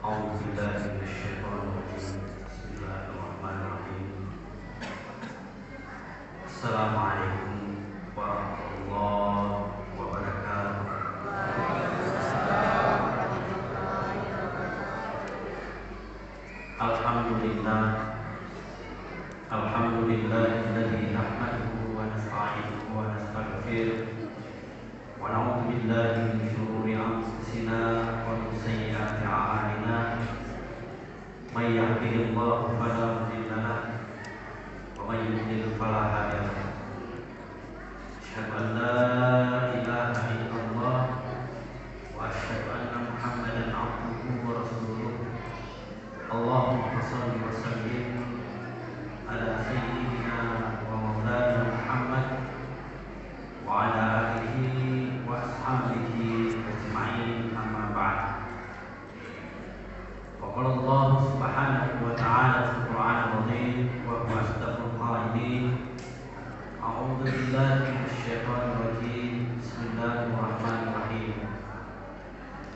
أعوذ بالله من الشيطان الرجيم بسم الله الرحمن الرحيم السلام عليكم ورحمة الله وبركاته Alhamdulillah Alhamdulillahilladzi nahmaduhu wa nasta'inuhu wa nastaghfiruh wa na'udzu billahi min shururi anfusina wa min sayyiati a'malina may yahdihillahu fala mudilla lahu wa may yudlil fala hadiya lahu asyhadu an la ilaha illallah wa asyhadu anna Muhammadan 'abduhu wa rasuluh Allahumma shalli wa sallim ala sayyidina wa maulana Muhammad wa ala alihi wa ashabihi ajma'in amma ba'd. Wa qala Allah subhanahu wa ta'ala fil Qur'anil azim wa huwa asdaqul qailin. A'udzu billahi minasy syaithanir rajim. Bismillahirrahmanirrahim.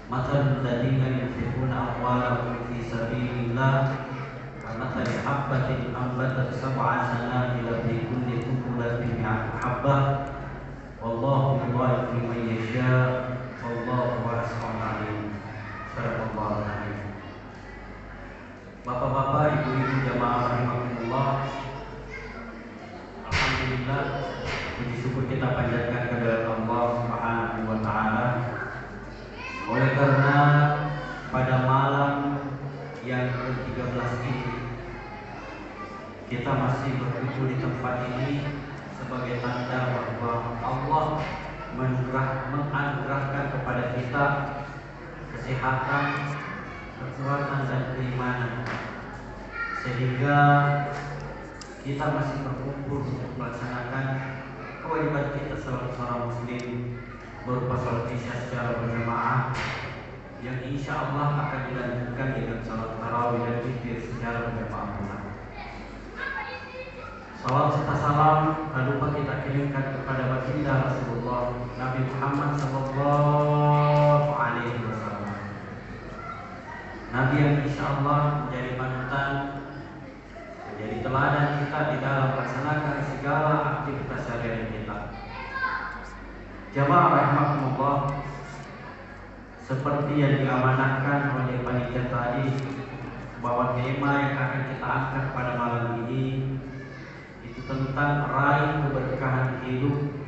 Mathalul ladzina yunfiquna amwalahum fi sabilillah kamathali habbatin ambatat sab'a sanabila fi kulli sumbulatin mi'atu habbah wallahu yudha'ifu liman yasha' wallahu wasi'un 'alim. Sadaqallahu al-'azim. Bapak-bapak, ibu-ibu jamaah rahimakumullah. Alhamdulillah, puji syukur kita panjatkan kepada Allah Subhanahu wa taala. Oleh karena pada malam yang ke-13 ini kita masih berkumpul di tempat ini sebagai tanda bahwa Allah menganugerahkan kepada kita kesehatan, kekuatan dan keimanan sehingga kita masih berkumpul untuk melaksanakan kewajiban kita sebagai seorang muslim berupa salat isya secara berjamaah yang insya Allah akan dilanjutkan dengan salat tarawih dan witir secara berjamaah pula. Salam serta salam tak lupa kita kirimkan kepada baginda Rasulullah Nabi Muhammad sallallahu alaihi wasallam. Nabi yang insya Allah menjadi panutan, menjadi teladan kita di dalam melaksanakan segala aktivitas sehari-hari kita. Jamaah rahimakumullah, seperti yang diamanahkan oleh panitia tadi bahwa tema yang akan kita angkat pada malam ini itu tentang raih keberkahan hidup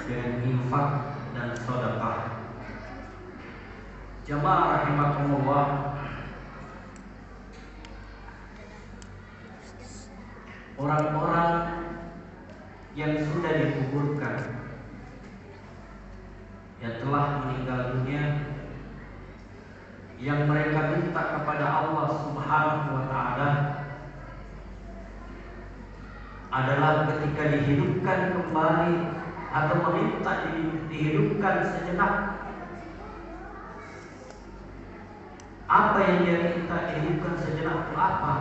dengan infak dan sedekah. Jamaah rahimakumullah, orang-orang yang sudah dikuburkan, yang telah meninggal dunia, yang mereka minta kepada Allah Subhanahu wa ta'ala adalah ketika dihidupkan kembali atau meminta dihidupkan sejenak. Apa yang dia minta dihidupkan sejenak itu apa?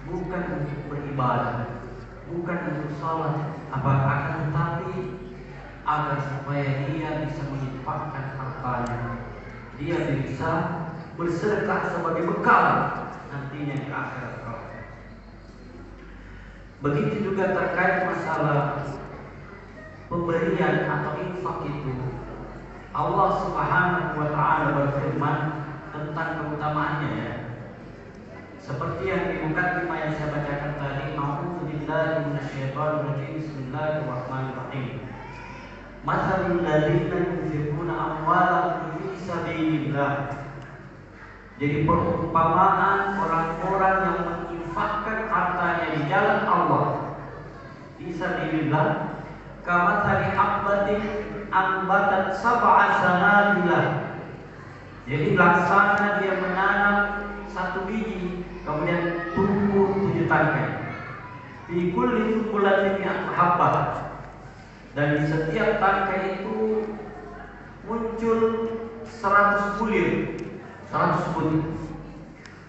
Bukan untuk beribadah, bukan untuk salat, akan tetapi agar supaya dia bisa menginfakkan hartanya, dia bisa bersedekah sebagai bekal nantinya di akhirat kelak. Begitu juga terkait masalah pemberian atau infak itu, Allah Subhanahu wa ta'ala berfirman tentang keutamaannya, ya. Seperti yang di mukadimah yang saya bacakan tadi, a'udzu billahi minasyaitonir rajim. Bismillahirrahmanirrahim. Mathalul ladzina yunfiquna amwalahum fi sabilillah. Jadi perumpamaan orang-orang yang menginfakkan hartanya di jalan Allah fi sabilillah kamathali habbatin ambatat sab'a sanabila. Jadi laksana dia menanam satu biji kemudian tumbuh 7 tangkai. Fi kulli sumbulatin mi'atu habbah. Dan di setiap tangkai itu muncul 100 bulir, 100 butir.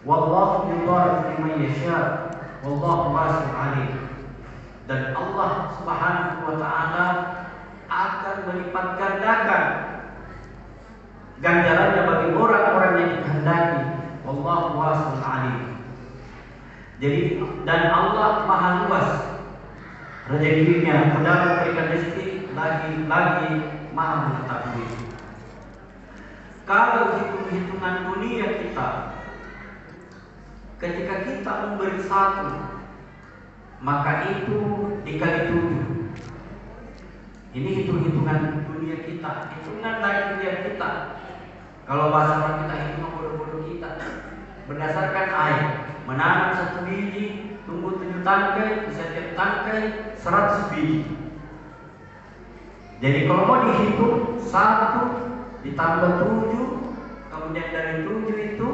Wallahu yudha'ifu liman yasha' wallahu wasi'un 'alim. Dan Allah Subhanahu wa ta'ala akan melipat gandakan ganjarannya bagi orang-orang yang dikehendaki Wallahu wasi'un alim. Jadi dan Allah Maha luas rezekinya, mudah memberikan rezeki, lagi Maha mengetahui. Kalau hitung-hitungan dunia kita, ketika kita memberi satu, maka itu dikali 7. Ini hitung-hitungan dunia kita, hitungan lahirnya kita. Kalau bahasa orang kita hitung bodoh-bodoh kita, berdasarkan air, menanam 1 biji, tumbuh 7 tangkai, setiap tangkai 100 biji. Jadi kalau mau dihitung 1 ditambah 7, kemudian dari 7 itu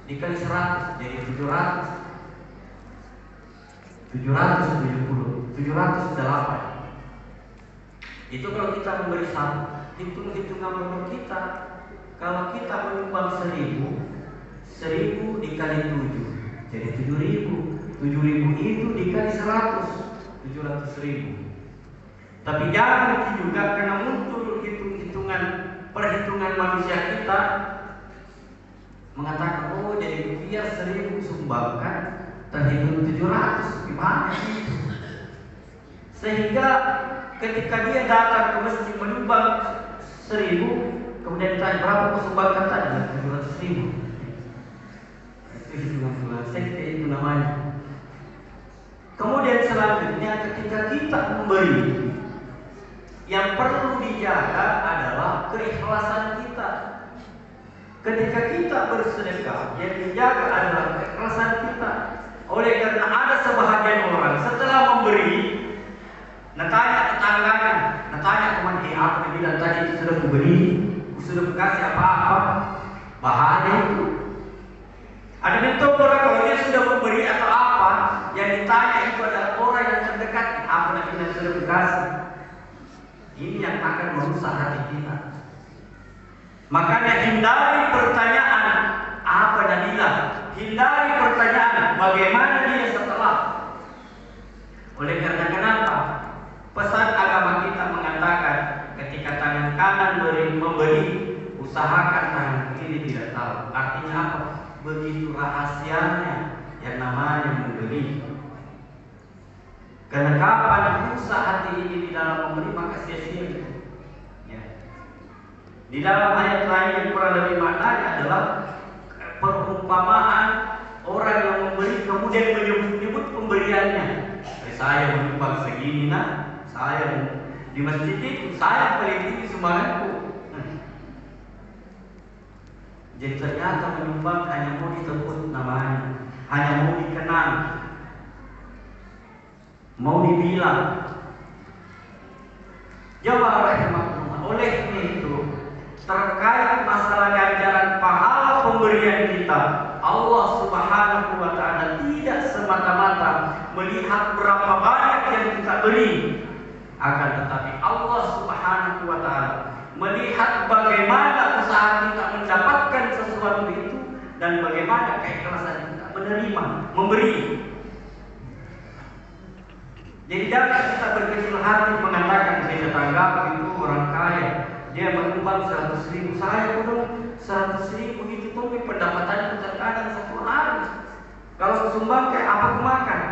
dikali 100, jadi 708. Itu kalau kita memberi 1. Hitung-hitungan bodoh kita, kalau kita menyumbang 1000 dikali 7 jadi 7.000 itu dikali 100, 700.000. Tapi jangan juga karena muncul perhitungan manusia kita mengatakan, oh jadi biar 1000 sumbangkan terhitung 700, gimana itu? Sehingga ketika dia datang ke masjid menyumbang 1000, kemudian ditanya berapa kau sumbangkan tadi? 700.000. Itu hitungan sekte itu namanya. Kemudian selanjutnya ketika kita memberi, yang perlu dijaga adalah keikhlasan kita. Ketika kita bersedekah, yang dijaga adalah keikhlasan kita. Oleh karena ada sebahagian orang setelah memberi, tanya tetangganya, tanya teman, apa dia bilang tadi itu sudah kuberi, sudah kasih apa-apa, bahaya itu. Ada bentuk orang kalau dia sudah memberi atau apa, yang ditanya itu adalah orang yang terdekat, apa dia bilang sudah kasih. Ini yang akan merusak hati kita. Makanya hindari pertanyaan apa Nabila, hindari pertanyaan bagaimana dia setelah. Oleh karena kenapa? Pesan agama kita mengatakan ketika tangan kanan memberi, usahakan tangan kiri tidak tahu. Artinya apa? Begitu rahasianya yang namanya memberi. Karena kapan rusak hati ini di dalam memberi, maka sia-sia itu. Ya. Di dalam ayat lain yang kurang lebih maknanya adalah perumpamaan orang yang memberi kemudian menyebut pemberiannya. Saya menyumbang segini, saya di masjid itu saya paling tinggi sumbanganku. Jadi ternyata menyumbang hanya mau disebut namanya, hanya mau dikenal, mau dibilang. Jawab rahimahullah. Oleh itu terkait masalah ganjaran pahala pemberian kita, Allah Subhanahu wa taala tidak semata-mata melihat berapa banyak yang kita beri, akan tetapi Allah Subhanahu wa taala melihat bagaimana usaha kita mendapatkan sesuatu itu dan bagaimana keikhlasan kita menerima, memberi. Jadi jangan kita berkecil hati mengatakan tetangga itu orang kaya, dia menyumbang 100.000, saya pun 100.000 itu tuh pendapatannya terkadang 1 hari. Kalau sumbang kayak apa makan?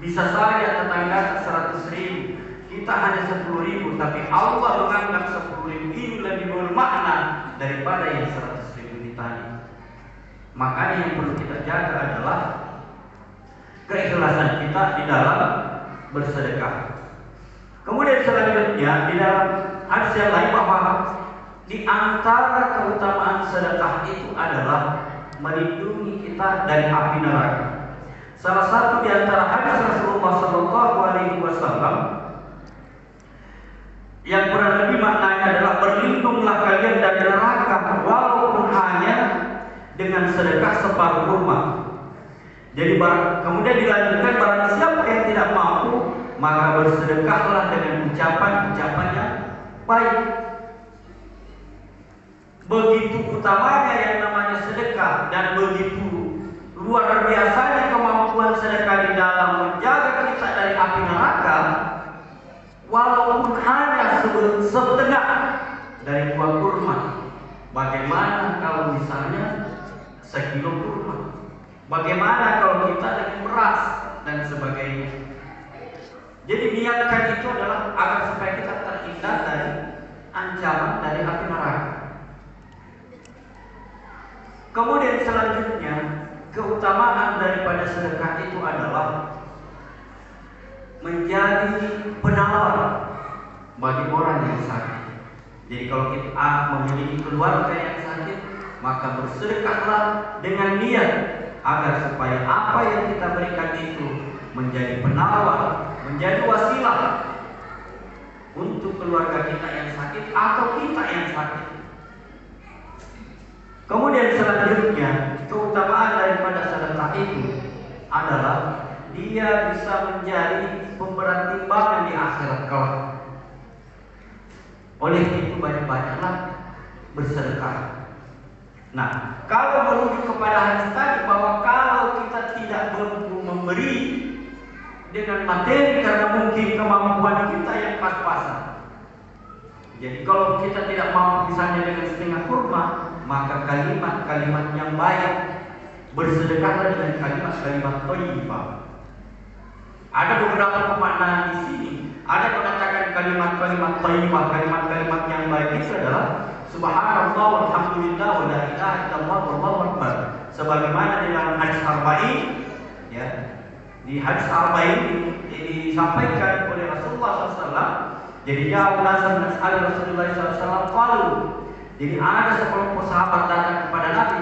Bisa saja tetangga 100.000, kita hanya 10.000, tapi Allah menganggap 10.000 ini lebih bermakna daripada yang 100.000 tadi. Makanya yang perlu kita jaga adalah keikhlasan kita di dalam bersedekah. Kemudian selanjutnya di dalam hadis yang lain bahwa di antara keutamaan sedekah itu adalah melindungi kita dari api neraka. Salah satu di antara hadis Rasulullah SAW yang kurang lebih maknanya adalah berlindunglah kalian dari neraka walaupun hanya dengan sedekah separuh rumah. Jadi kemudian dilanjutkan, barang siapa yang tidak mampu maka bersedekahlah dengan ucapan-ucapan yang baik. Begitu utamanya yang namanya sedekah dan begitu luar biasanya kemampuan sedekah di dalam menjaga kita dari api neraka, walaupun hanya setengah dari buah kurma. Bagaimana kalau sekilo kurma. Bagaimana kalau kita dengan beras dan sebagainya. Jadi niatkan itu adalah agar supaya kita terhindar dari ancaman dari api neraka. Kemudian selanjutnya, keutamaan daripada sedekah itu adalah menjadi penawar bagi orang yang sakit. Jadi kalau kita memiliki keluarga yang sakit, maka bersedekahlah dengan niat agar supaya apa yang kita berikan itu menjadi penawar, menjadi wasilah untuk keluarga kita yang sakit atau kita yang sakit. Kemudian selanjutnya, keutamaan daripada sedekah itu adalah dia bisa menjadi pemberat timbangan di akhirat kelak. Oleh itu banyak-banyaklah bersedekah. Nah, kalau merujuk kepada hadis tadi bahwa kalau kita tidak mampu memberi dengan materi karena mungkin kemampuan kita yang pas-pasan. Jadi kalau kita tidak mampu misalnya dengan setengah kurma, maka kalimat-kalimat yang baik bersedekahlah dengan kalimat-kalimat thayyibah. Ada beberapa pemaknaan di sini. Ada mengatakan kalimat-kalimat thayyibah, kalimat-kalimat yang baik itu adalah subhanallah walhamdulillah wa la ilaha illallah wallahu akbar. Sebagaimana di dalam hadis arba'in, ya. Di hadis arba'in disampaikan oleh Rasulullah SAW. Jadi jauh nasab nas'al Rasulullah SAW qalu. Jadi ada sekelompok sahabat datang kepada Nabi,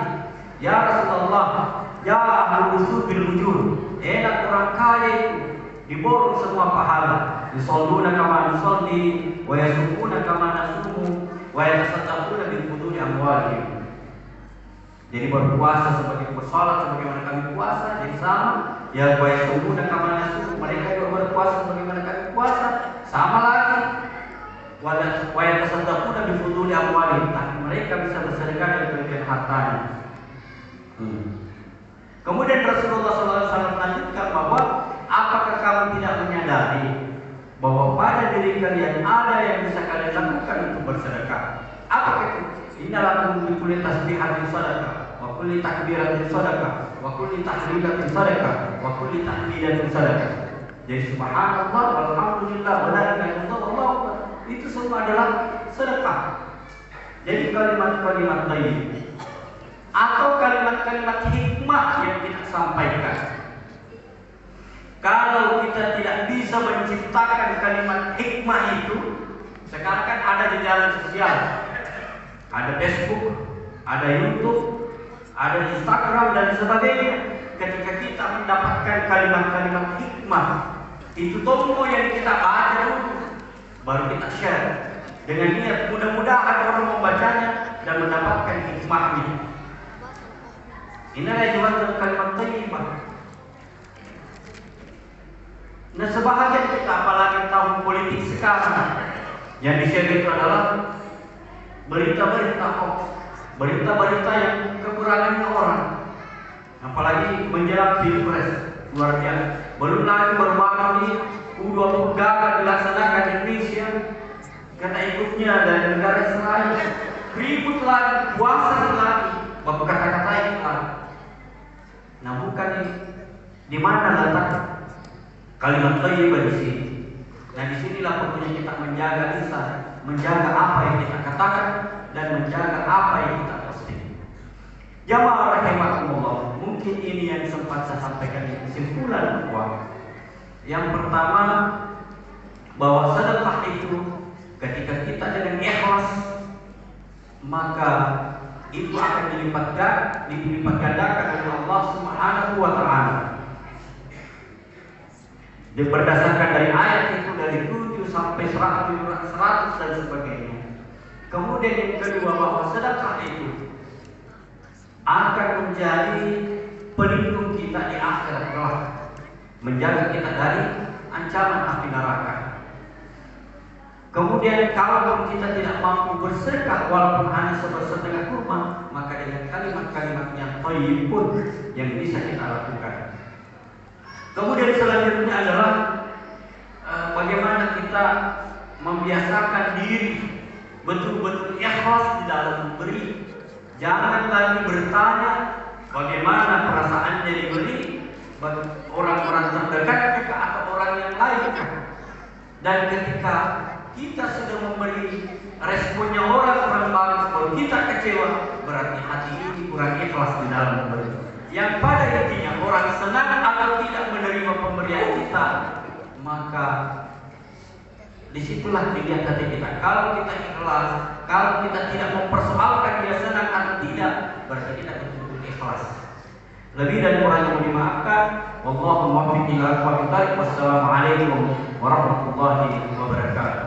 ya Rasulullah, ya ahlu usul bil wujud, enak orang kaya itu diborong semua pahala, yusalluna kama nusalli wa yasumuna kama nasumu wa yatasaddaquna bil fuduli amwalihim. Jadi berpuasa sebagai bersalat sebagaimana kami puasa, jadi sama. Ya wa yasumuna kama nasumu, mereka juga berpuasa sebagaimana kami puasa, sama lagi. Wa yatasaddaquna bil fuduli amwalihim, mereka bisa bersedekah dari kelebihan hartanya. Kemudian Rasulullah SAW melanjutkan bahwa apakah kamu tidak menyadari bahwa pada diri kalian ada yang bisa kalian lakukan untuk bersedekah? Apa itu? Innallaha kulli tasbihatin sadaqah, wa kulli takbiratin sadaqah, wa kulli tahlilatin sadaqah, wa kulli tahmidatin sadaqah. Jadi subhanallah walhamdulillah wa la ilaha illallah wallahu akbar. Itu semua adalah sedekah. Jadi kalimat-kalimat thayyib atau kalimat-kalimat hikmah yang kita sampaikan. Kalau kita tidak bisa menciptakan kalimat hikmah itu, sekarang kan ada di jalan sosial, ada Facebook, ada YouTube, ada Instagram dan sebagainya. Ketika kita mendapatkan kalimat-kalimat hikmah, itu tombol yang kita baca dulu, baru kita share dengan niat mudah-mudahan orang membacanya dan mendapatkan hikmahnya. Inilah juga kalimat thayyibah. Nah, sebahagian kita apalagi tahun politik sekarang yang di-share itu adalah berita-berita hoax, berita-berita yang kekurangannya orang. Apalagi menjelang pilpres, luar biasa. Belum lagi baru-baru ini U20 gagal dilaksanakan di Indonesia karena ikutnya dari negara Israel. Ribut lagi, puasa lagi, bapak kata-kata itu lagi. Nah, bukan di mana letak kalimat thayyibah di sini. Nah, disinilah pokoknya kita menjaga lisan, menjaga apa yang kita katakan dan menjaga apa yang kita posting. Jamaah rahimakumullah, mungkin ini yang sempat saya sampaikan di kesimpulan bahwa yang pertama, bahwa sedekah itu ketika kita dengan ikhlas, maka itu akan dilipat gandakan oleh Allah Subhanahu wa taala. Berdasarkan dari ayat itu dari 7 sampai 100 dan sebagainya. Kemudian yang kedua, bahwa sedekah itu akan menjadi pelindung kita di akhirat kelak, menjaga kita dari ancaman api neraka. Kemudian kalau kita tidak mampu bersedekah walaupun hanya setengah kurma, maka dengan kalimat-kalimat yang thayyib pun yang bisa kita lakukan. Kemudian selanjutnya adalah bagaimana kita membiasakan diri betul-betul ikhlas di dalam memberi. Jangan lagi bertanya Bagaimana perasaannya diberi orang-orang terdekat kita atau orang yang lain. Dan ketika kita sudah memberi responnya orang bagus, kalau kita kecewa, berarti hati ini kurang ikhlas di dalam memberi. Yang pada intinya orang senang atau tidak menerima pemberian kita, maka disitulah dilihat hati kita. Kalau kita ikhlas, kalau kita tidak mempersoalkan dia senang atau tidak, berarti kita betul-betul ikhlas. Lebih dan kurang yang dimaafkan. Wallahu muwaffiq ila aqwamit thariq. Wassalamualaikum warahmatullahi wabarakatuh.